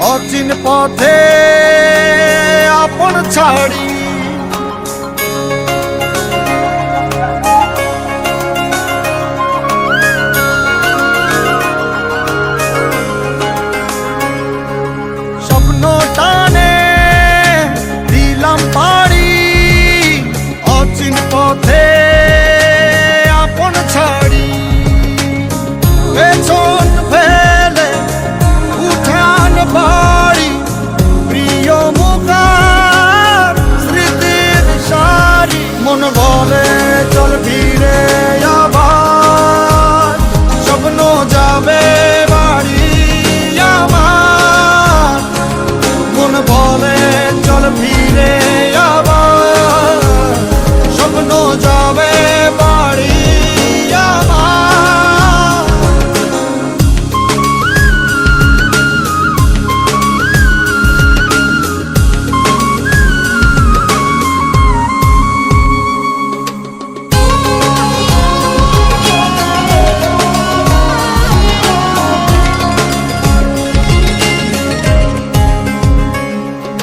অচিন পথে আপন ছাড়ি স্বপ্ন টানে দিলাম পাড়ি অচিন পথে আপন ছাড়ি পেছন ফেলে উঠান বাড়ি প্রিয় মুখার স্মৃতির সারি মন বলে চল ফিরে আবার স্বপ্ন যাবে বাড়ি আমার মন বলে চল ফিরে আবার স্বপ্ন যাবে বাড়ি আমার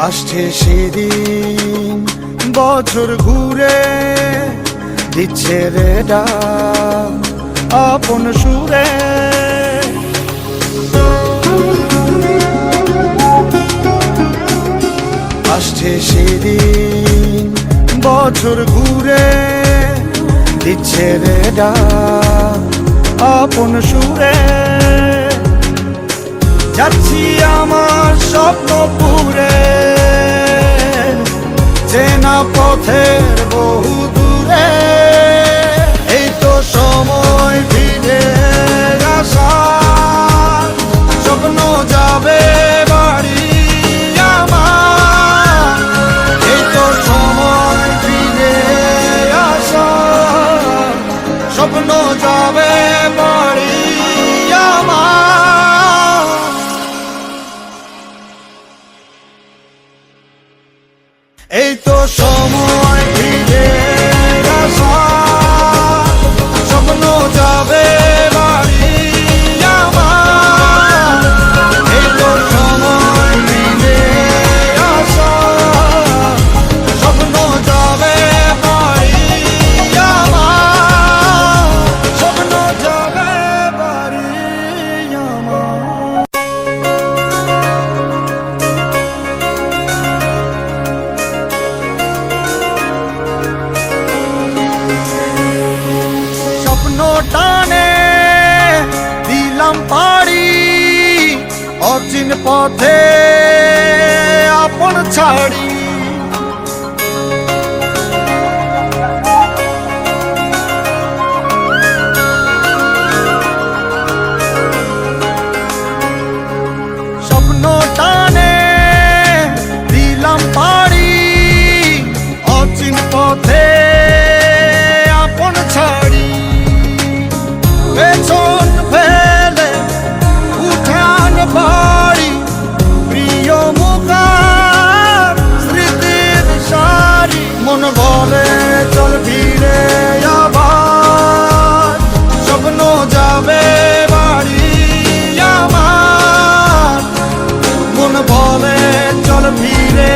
আসছে সেদিন বছর ঘুরে দিচ্ছে রে ডাক আপন সুরে আসছে সেদিন বছর ঘুরে দিচ্ছে রে ডাক আপন সুরে যাচ্ছি আমার স্বপ্ন পুরে চেনা পথের বহু দূরে এই তো সময় ফিরে আসার স্বপ্ন যাবে বাড়ি আমার এই তো সময় ফিরে আসার স্বপ্ন যাবে বাড়ি আমার এই তো সময় ফিরে আসার স্বপ্ন যাবে বাড়ি আমার এই তো সময় ফিরে আসার স্বপ্ন যাবে বাড়ি আমার স্বপ্ন যাবে বাড়ি আমার টানে দিলাম পাড়ি অচিন পথে আপন ছাড়ি স্বপ্ন টানে দিলাম পাড়ি অচিন পথে আপন ছাড়ি পেছন ফেলে উঠান বাড়ি প্রিয় মুখার স্মৃতির সারি মন বলে চল ফিরে আবার স্বপ্ন যাবে বাড়ি আমার মন বলে চল ফিরে